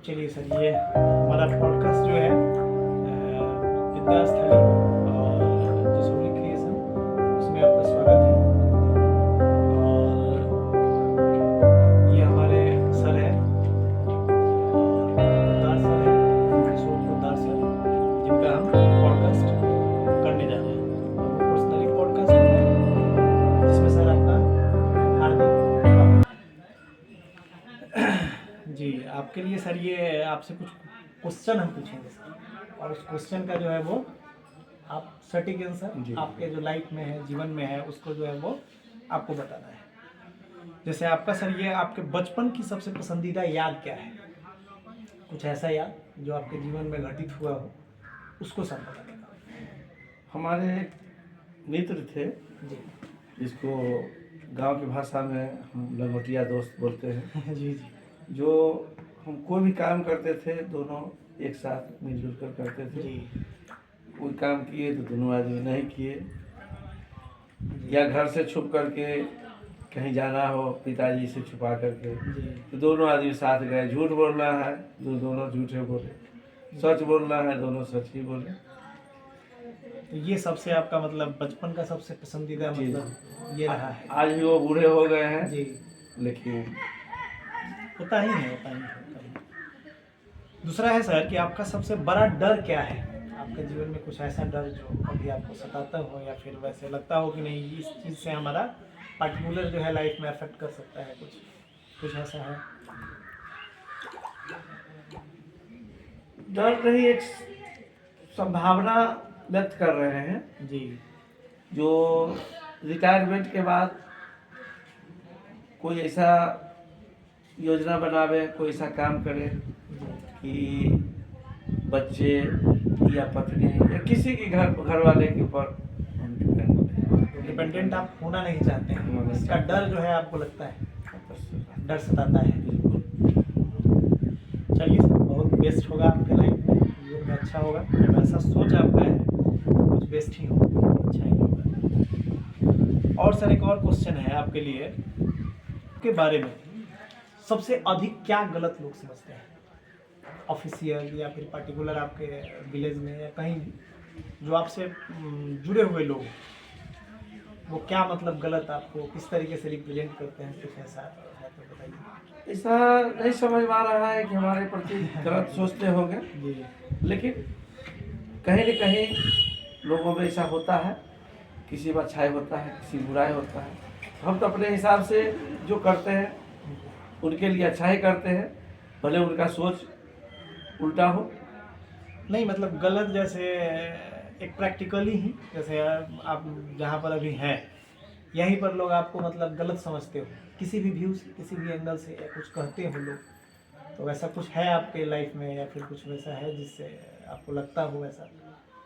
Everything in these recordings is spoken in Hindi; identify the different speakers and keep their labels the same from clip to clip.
Speaker 1: चलिए सर, ये हमारा पॉडकास्ट जो है विद्यास्थली और जसोली क्रिएशन, उसमें आपका स्वागत है। और ये हमारे सर है, पोद्दार सर है, किशोर पोद्दार सर, जिनका हम पॉडकास्ट करने जा रहे हैं। पर्सनली पॉडकास्ट होगा जिसमें सर आपका हार्दिक स्वागत है। जी, आपके लिए सर ये आपसे कुछ क्वेश्चन हम पूछेंगे सर, और उस क्वेश्चन का जो है वो आप सटीक आंसर आपके जो लाइफ में है, जीवन में है, उसको जो है वो आपको बताना है। जैसे आपका सर, ये आपके बचपन की सबसे पसंदीदा याद क्या है? कुछ ऐसा याद जो आपके जीवन में घटित हुआ हो, उसको सर बताने का।
Speaker 2: हमारे एक मित्र थे
Speaker 1: जी
Speaker 2: जिसको गांव की भाषा में हम लंगोटिया दोस्त बोलते हैं।
Speaker 1: जी जी
Speaker 2: जो हम कोई भी काम करते थे दोनों एक साथ मिलजुल कर करते थे।
Speaker 1: जी
Speaker 2: कोई काम किए तो दोनों आदमी नहीं किए,
Speaker 1: जी
Speaker 2: या घर से छुप करके कहीं जाना हो पिताजी से छुपा करके
Speaker 1: जी
Speaker 2: तो दोनों आदमी साथ गए। झूठ बोलना है तो दोनों झूठे बोले, सच बोलना है दोनों सच ही बोले।
Speaker 1: तो ये सबसे आपका मतलब बचपन का सबसे पसंदीदा
Speaker 2: जी।
Speaker 1: मतलब ये रहा है।
Speaker 2: आज भी वो बूढ़े हो गए हैं
Speaker 1: जी,
Speaker 2: लेकिन
Speaker 1: होता ही है, होता ही है। दूसरा है सर कि आपका सबसे बड़ा डर क्या है? आपके जीवन में कुछ ऐसा डर जो अभी आपको सताता हो, या फिर वैसे लगता हो कि नहीं इस चीज़ से हमारा पार्टिकुलर जो है लाइफ में अफेक्ट कर सकता है, कुछ ऐसा है?
Speaker 2: डर नहीं, एक संभावना व्यक्त कर रहे हैं।
Speaker 1: जी
Speaker 2: जो रिटायरमेंट के बाद कोई ऐसा योजना बनावे, कोई ऐसा काम करे कि बच्चे या पत्नी या किसी के घर वाले के ऊपर हम डिपेंड होते
Speaker 1: डिपेंडेंट आप होना नहीं चाहते हैं,
Speaker 2: होना
Speaker 1: इसका
Speaker 2: चाहते
Speaker 1: डर जो है आपको लगता है,
Speaker 2: हैं।
Speaker 1: डर सताता है। चलिए सर, बहुत बेस्ट होगा आपके लाइफ में, जीवन में अच्छा होगा। जब ऐसा सोच आपका है तो कुछ बेस्ट ही होगा, अच्छा ही होगा। और सर एक और क्वेश्चन है आपके लिए, के बारे में सबसे अधिक क्या गलत लोग समझते हैं, ऑफिशियल या फिर पर्टिकुलर आपके विलेज में या कहीं भी, जो आपसे जुड़े हुए लोग, वो क्या मतलब गलत आपको किस तरीके से रिप्रेजेंट करते हैं? कुछ ऐसा है तो बताइए।
Speaker 2: ऐसा नहीं समझ में आ रहा है कि हमारे प्रति गलत सोचते होंगे,
Speaker 1: जी
Speaker 2: लेकिन कहीं न कहीं लोगों में ऐसा होता है। किसी में अच्छाई होता है, किसी में बुराई होता है। हम तो अपने हिसाब से जो करते हैं उनके लिए अच्छा ही करते हैं, भले उनका सोच उल्टा हो।
Speaker 1: नहीं, मतलब गलत जैसे एक प्रैक्टिकली ही, जैसे आप जहाँ पर अभी हैं यहीं पर लोग आपको मतलब गलत समझते हो किसी भी व्यू से, किसी भी एंगल से, या कुछ कहते हो लोग, तो वैसा कुछ है आपके लाइफ में, या फिर कुछ वैसा है जिससे आपको लगता हो ऐसा?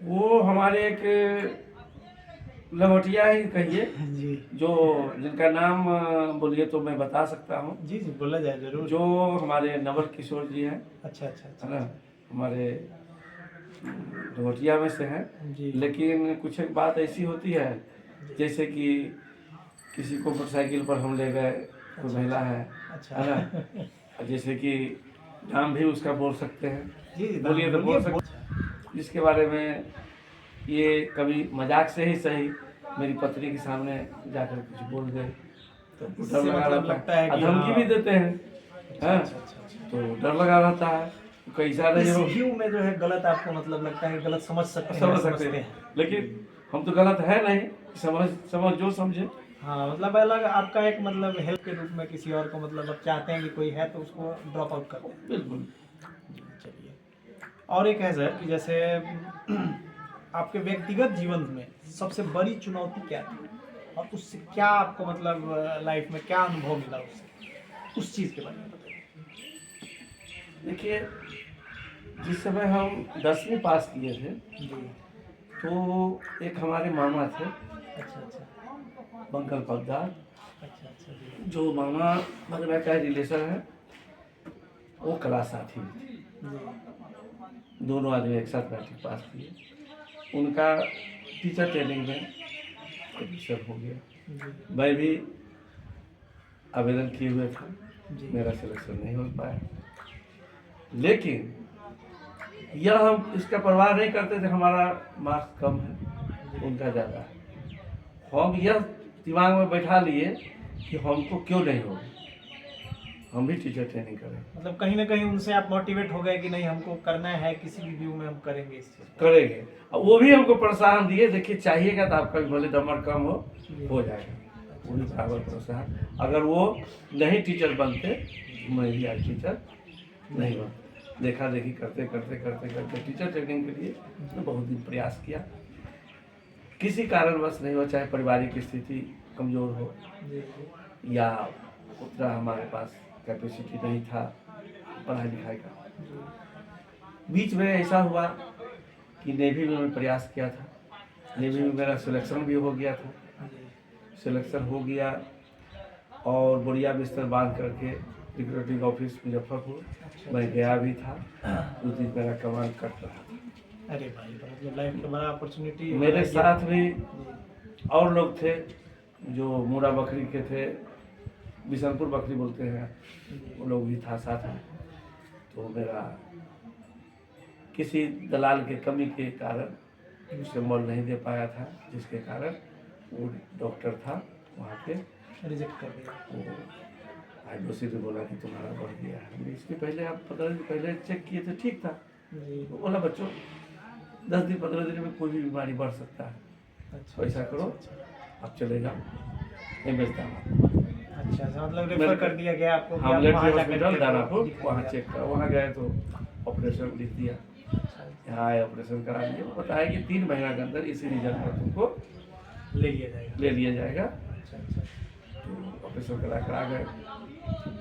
Speaker 2: वो हमारे एक लंगोटिया ही कहिए,
Speaker 1: जी
Speaker 2: जो जिनका नाम बोलिए तो मैं बता सकता हूँ।
Speaker 1: जी जी, बोला जाए जरूर।
Speaker 2: जो हमारे नवल किशोर जी हैं,
Speaker 1: अच्छा अच्छा अच्छा,
Speaker 2: है ना, हमारे लंगोटिया में से हैं।
Speaker 1: जी
Speaker 2: लेकिन कुछ एक बात ऐसी होती है, जैसे कि किसी को मोटरसाइकिल पर हम ले गए, कोई महिला है
Speaker 1: अच्छा
Speaker 2: ना, जैसे कि नाम भी उसका बोल सकते हैं।
Speaker 1: जी जी,
Speaker 2: बोलिए तो बोल सकते,
Speaker 1: अच्छा।
Speaker 2: जिसके बारे में ये कभी मजाक से ही सही मेरी पत्नी के सामने जाकर कुछ बोल गए
Speaker 1: तो
Speaker 2: तो
Speaker 1: इससे
Speaker 2: डर लगा
Speaker 1: मतलब
Speaker 2: रहता
Speaker 1: लगता है कि
Speaker 2: धमकी भी देते हैं,
Speaker 1: अच्छा
Speaker 2: हैं?
Speaker 1: अच्छा अच्छा अच्छा।
Speaker 2: तो डर लगा रहता है, तो कैसा नहीं
Speaker 1: इस
Speaker 2: हो
Speaker 1: व्यू में जो है गलत आपको मतलब लगता है, गलत समझ सकते हैं,
Speaker 2: समझ सकते
Speaker 1: समझते
Speaker 2: हैं।
Speaker 1: हैं।
Speaker 2: लेकिन हम तो गलत है नहीं, समझ जो समझे।
Speaker 1: हाँ, मतलब अलग आपका एक मतलब हेल्प के रूप में किसी और को, मतलब आप चाहते हैं कि कोई है तो उसको ड्रॉप आउट कर दें।
Speaker 2: बिल्कुल।
Speaker 1: जी, चलिए। और एक है सर कि जैसे आपके व्यक्तिगत जीवन में सबसे बड़ी चुनौती क्या थी, और उससे क्या आपको मतलब लाइफ में क्या अनुभव मिला उससे, उस चीज़ के बारे में बताइए।
Speaker 2: देखिए, जिस समय हम 10वीं पास किए थे
Speaker 1: जी
Speaker 2: तो एक हमारे मामा थे,
Speaker 1: अच्छा अच्छा
Speaker 2: बंकल पगदार,
Speaker 1: अच्छा अच्छा जी
Speaker 2: जो मामा वगैरह का रिलेशन है। वो क्लास साथी थे,
Speaker 1: जी
Speaker 2: दोनों आदमी एक साथ मैट्रिक पास किए। उनका टीचर ट्रेनिंग में एडमिशन हो गया।
Speaker 1: जी
Speaker 2: मैं भी आवेदन किए हुए था,
Speaker 1: जी
Speaker 2: मेरा सिलेक्शन नहीं हो पाया। लेकिन यह हम इसका परवाह नहीं करते थे, हमारा मार्क्स कम है उनका ज़्यादा है। हम यह दिमाग में बैठा लिए कि हमको क्यों नहीं होगा, हम भी टीचर ट्रेनिंग करें।
Speaker 1: मतलब कहीं ना कहीं उनसे आप मोटिवेट हो गए कि नहीं हमको करना है, किसी भी व्यू में हम करेंगे इस चीज़ को।
Speaker 2: करेंगे, और वो भी हमको प्रोत्साहन दिए, देखिए चाहिएगा तो आपका भी भले नंबर कम हो जाएगा, वो भी बराबर प्रोत्साहन। अगर वो नहीं टीचर बनते, मैं भी आज टीचर नहीं बनता। देखा देखी करते करते करते करते टीचर ट्रेनिंग के लिए मैं बहुत दिन प्रयास किया, किसी कारणवश नहीं हुआ, चाहे पारिवारिक स्थिति कमज़ोर हो या उतना हमारे पास कैपेसिटी नहीं था पढ़ाई लिखाई का। बीच में ऐसा हुआ कि नेवी में मैं प्रयास किया था, नेवी में मेरा सिलेक्शन भी हो गया था, सिलेक्शन हो गया और बढ़िया बिस्तर बांध करके रिक्रूटिंग ऑफिस मुजफ्फरपुर मैं गया भी था। उस दिन मेरा कमांड कट रहा था।
Speaker 1: अरे भाई, तो मतलब लाइफ का बड़ा अपॉर्चुनिटी।
Speaker 2: मेरे साथ भी और लोग थे जो मुरा बकरी के थे, बिशनपुर बकरी बोलते हैं, वो लोग भी था साथ में। तो मेरा किसी दलाल के कमी के कारण उसे मोल नहीं दे पाया था, जिसके कारण वो डॉक्टर था वहाँ पे
Speaker 1: रिजेक्ट कर दिया।
Speaker 2: वो आईडोसी ने बोला कि तुम्हारा बढ़ गया है। हमने इसके पहले आप 15 दिन पहले चेक किए थे, ठीक था। वो बोला बच्चों 10 दिन 15 दिन में कोई भी बीमारी बढ़ सकता है,
Speaker 1: अच्छा,
Speaker 2: ऐसा करो आप चले जाओ एमएस दानापुर।
Speaker 1: अच्छा, मतलब रेफर कर दिया गया आपको कि आप
Speaker 2: हमलेट
Speaker 1: वहाँ जाकर
Speaker 2: हॉस्पिटल
Speaker 1: के
Speaker 2: दानापुर,
Speaker 1: दिखाइए।
Speaker 2: वहाँ चेक करा, वहाँ गए तो ऑपरेशन लिख दिया, यहाँ आए ऑपरेशन करा दिया। वो बताया कि 3 महीना के अंदर इसी रिजल्ट पर तुमको
Speaker 1: ले लिया जाएगा। अच्छा,
Speaker 2: तो ऑपरेशन करा कर आ गए,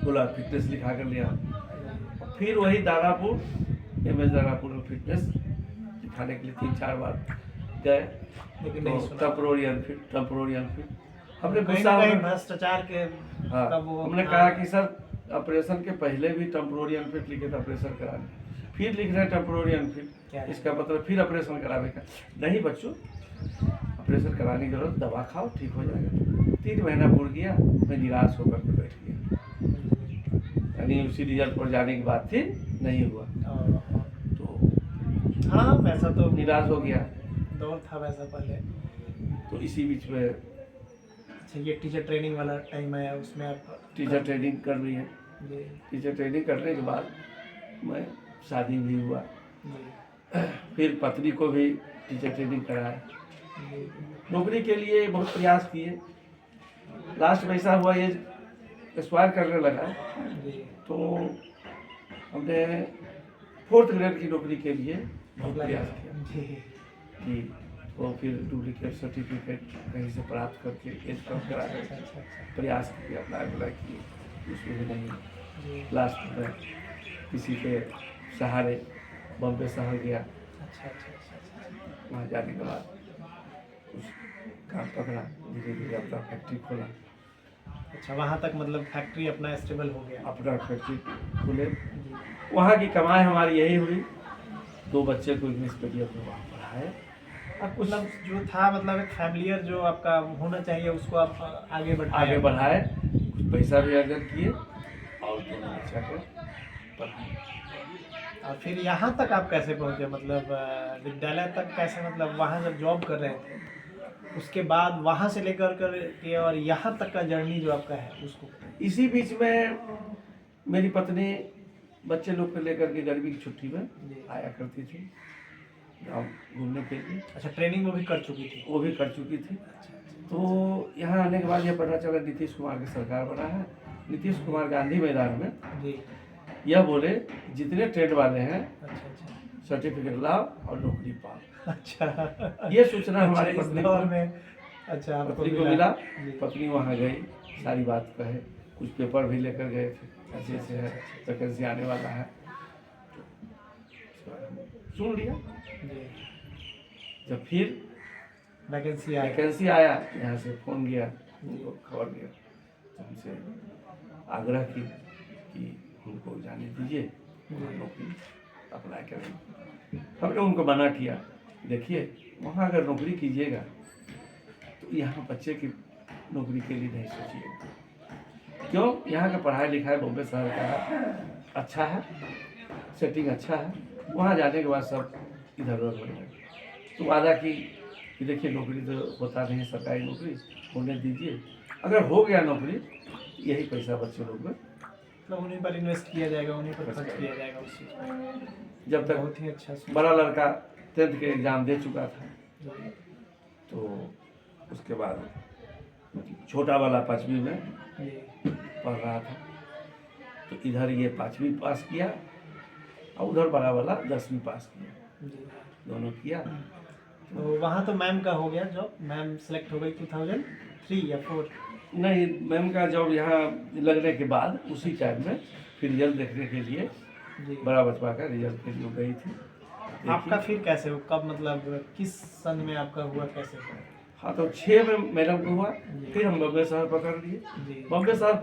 Speaker 2: बोला फिटनेस लिखा कर लिया। फिर वही दानापुर एमएस दानापुर में फिटनेस दिखाने के लिए 3-4 बार गए,
Speaker 1: लेकिन
Speaker 2: तो
Speaker 1: नहीं सुना।
Speaker 2: टेम्पोररी अनफिट हमने
Speaker 1: कहीं
Speaker 2: गुस्सा
Speaker 1: ना कहीं
Speaker 2: में-
Speaker 1: भ्रष्टाचार के
Speaker 2: हाँ,
Speaker 1: का वो
Speaker 2: हमने कहा कि सर ऑपरेशन के पहले भी टेम्पोररी अनफिट लिखे थे, ऑपरेशन करा लें। फिर लिख रहे हैं टेम्पोररी
Speaker 1: क्या
Speaker 2: अनफिट,
Speaker 1: है?
Speaker 2: इसका मतलब फिर ऑपरेशन कराने का नहीं बच्चों, ऑपरेशन कराने की जरूरत, दवा खाओ ठीक हो जाएगा। 3 महीना पूर गया, मैं निराश होकर के बैठ गया, यानी उसी रिजल्ट पर जाने की बात थी, नहीं हुआ तो
Speaker 1: हाँ, वैसा तो
Speaker 2: निराश हो गया।
Speaker 1: दौर था वैसा पहले।
Speaker 2: तो इसी बीच में
Speaker 1: अच्छा, ये टीचर ट्रेनिंग वाला टाइम आया, उसमें आप
Speaker 2: टीचर ट्रेनिंग कर रही है।
Speaker 1: जी,
Speaker 2: टीचर ट्रेनिंग करने के बाद मैं शादी भी हुआ,
Speaker 1: जी,
Speaker 2: फिर पत्नी को भी टीचर ट्रेनिंग कराया।
Speaker 1: जी,
Speaker 2: नौकरी के लिए बहुत प्रयास किए, लास्ट में ऐसा हुआ ये एक्सपायर करने लगा,
Speaker 1: जी,
Speaker 2: तो हमने 4th ग्रेड की नौकरी के लिए बहुत प्रयास किया
Speaker 1: जी,
Speaker 2: कि वो फिर डुप्लीकेट सर्टिफिकेट कहीं से प्राप्त करके एज कम करा
Speaker 1: अच्छा,
Speaker 2: कर
Speaker 1: अच्छा, अच्छा,
Speaker 2: प्रयास किए, अप्लाई किए, उसमें भी नहीं।
Speaker 1: जी,
Speaker 2: लास्ट में किसी के सहारे बॉम्बे शहर गया,
Speaker 1: अच्छा, अच्छा, अच्छा, अच्छा,
Speaker 2: वहाँ जाने के बाद उस काम पकड़ा, धीरे धीरे अपना फैक्ट्री खोला,
Speaker 1: अच्छा, वहाँ तक मतलब फैक्ट्री अपना स्टेबल हो गया।
Speaker 2: अपना फैक्ट्री खोले।
Speaker 1: जी,
Speaker 2: वहाँ की कमाई हमारी यही हुई, 2 बच्चे को इंग्लिश मीडियम में वहाँ पढ़ाए।
Speaker 1: अब मतलब जो था, मतलब एक फैमिलियर जो आपका होना चाहिए उसको आप आगे
Speaker 2: बढ़ाए, कुछ पैसा भी अर्जन किए और 2 बच्चा को पढ़ाए।
Speaker 1: और फिर यहाँ तक आप कैसे पहुँचे, मतलब विद्यालय तक कैसे, मतलब वहाँ जब जॉब कर रहे थे उसके बाद वहाँ से लेकर के और यहाँ तक का जर्नी जो आपका है उसको।
Speaker 2: इसी बीच में मेरी पत्नी बच्चे लोग को लेकर के गर्मी की छुट्टी में
Speaker 1: जी।
Speaker 2: आया करती थी गाँव घूमने के लिए,
Speaker 1: अच्छा, ट्रेनिंग वो भी कर चुकी थी।
Speaker 2: वो भी कर चुकी थी। तो यहाँ आने के बाद यह पता चला नीतीश कुमार की सरकार बना है। नीतीश कुमार गांधी मैदान में
Speaker 1: जी,
Speaker 2: यह बोले जितने ट्रेड वाले हैं
Speaker 1: अच्छा, अच्छा,
Speaker 2: सर्टिफिकेट लाओ और नौकरी पाओ।
Speaker 1: अच्छा,
Speaker 2: ये सूचना
Speaker 1: अच्छा,
Speaker 2: हमारी
Speaker 1: इस
Speaker 2: पत्नी
Speaker 1: दौर
Speaker 2: को
Speaker 1: में अच्छा आपको
Speaker 2: पत्नी को मिला।
Speaker 1: जी।
Speaker 2: पत्नी वहाँ गई, सारी बात कहे, कुछ पेपर भी लेकर गए थे, ऐसे ऐसे है वैकेंसी आने वाला है, सुन लिया।
Speaker 1: जी,
Speaker 2: जब फिर
Speaker 1: वैकेंसी आई।
Speaker 2: वैकेंसी आया, यहाँ से फ़ोन गया, उनको खबर गया, तो हमसे आग्रह की कि हमको जाने दीजिए, वहाँ नौकरी अप्लाई करें। हमने उनको मना किया, देखिए वहाँ अगर नौकरी कीजिएगा तो यहाँ बच्चे की नौकरी के लिए नहीं सोचिएगा। क्यों? यहाँ का पढ़ाई लिखाई बॉम्बे शहर का अच्छा है, सेटिंग अच्छा है। वहाँ जाने के बाद सब इधर उधर हो जाएगा। तो वादा की कि देखिए नौकरी तो होता नहीं है, सरकारी नौकरी होने दीजिए, अगर हो गया नौकरी यही पैसा बच्चे लोग में
Speaker 1: मतलब उन्हीं पर इन्वेस्ट किया जाएगा, उन्हीं पर खर्च किया जाएगा उस चीज़ पर।
Speaker 2: जब तक
Speaker 1: बहुत ही अच्छा सोच।
Speaker 2: बड़ा लड़का 10th के एग्ज़ाम दे चुका था,
Speaker 1: जी
Speaker 2: तो उसके बाद छोटा वाला 5वीं में
Speaker 1: जी
Speaker 2: पढ़ रहा था, तो इधर ये 5वीं पास किया और उधर बड़ा वाला 10वीं पास किया,
Speaker 1: जी।
Speaker 2: दोनों किया।
Speaker 1: तो वहाँ तो मैम का हो गया जॉब, मैम सेलेक्ट हो गई 2003 या 4?
Speaker 2: नहीं, मैम का जॉब यहाँ लगने के बाद उसी टाइम में फिर रिजल्ट देखने के लिए,
Speaker 1: जी।
Speaker 2: बड़ा बचपा का रिजल्ट के लिए गई थी।
Speaker 1: आपका फिर कैसे हो, कब मतलब किस सन में आपका हुआ, कैसे हुआ?
Speaker 2: हाँ, तो 6 में मैडम को हुआ,
Speaker 1: जी।
Speaker 2: फिर हम बम्बे शहर पकड़ लिए।
Speaker 1: जी
Speaker 2: बम्बे शहर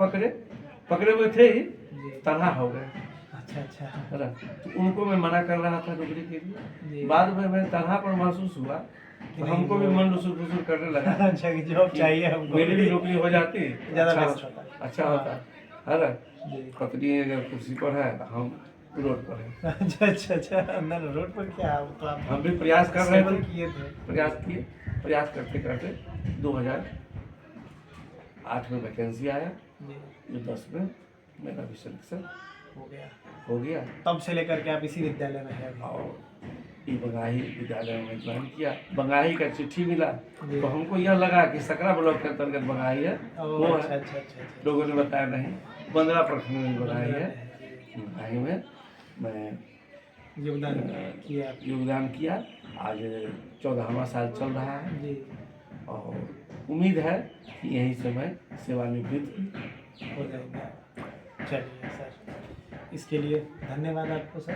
Speaker 2: पकड़े हुए थे ही,
Speaker 1: जी।
Speaker 2: तनहा हो गए,
Speaker 1: अच्छा अच्छा।
Speaker 2: है ना। तो उनको मैं मना कर रहा था नौकरी के लिए।
Speaker 1: जी।
Speaker 2: बाद में मैं तनहा पर महसूस हुआ, तो
Speaker 1: नहीं,
Speaker 2: हमको भी मन रुसुर फुसुर करने लगा।
Speaker 1: अच्छा कि जॉब चाहिए हमको,
Speaker 2: मेरी भी नौकरी हो जाती,
Speaker 1: ज़्यादा
Speaker 2: अच्छा
Speaker 1: बेस्ट होता।
Speaker 2: अच्छा होता, है ना।
Speaker 1: जी।
Speaker 2: पत्नी अगर कुर्सी पर है, हम रोड पर है।
Speaker 1: अच्छा अच्छा अच्छा, अंदर रोड पर क्या है, तो आप
Speaker 2: हम भी प्रयास कर रहे
Speaker 1: स्टेबल
Speaker 2: थे,
Speaker 1: किए थे।
Speaker 2: प्रयास करते करते 2008 में वैकेंसी आया,
Speaker 1: जी
Speaker 2: जो 10 में मेरा भी सिलेक्शन
Speaker 1: हो गया।
Speaker 2: हो गया।
Speaker 1: तब से लेकर के आप इसी विद्यालय में हैं अभी?
Speaker 2: और ये बंगाही विद्यालय में ज्वाइन किया। बंगाही का चिट्ठी मिला,
Speaker 1: जी।
Speaker 2: तो हमको यह लगा कि सकरा ब्लॉक के अंतर्गत बंगाही है,
Speaker 1: ओह,
Speaker 2: वो
Speaker 1: अच्छा
Speaker 2: है।
Speaker 1: अच्छा अच्छा अच्छा।
Speaker 2: लोगों ने बताया नहीं, 15 प्रखंड में बंगाही है।
Speaker 1: जी।
Speaker 2: बंगाही में मैं
Speaker 1: योगदान किया।
Speaker 2: योगदान किया। आज 14वां साल चल रहा है,
Speaker 1: जी
Speaker 2: और उम्मीद है कि यहीं से मैं सेवानिवृत्त
Speaker 1: हो जाएगा। चलिए सर, इसके लिए धन्यवाद आपको सर।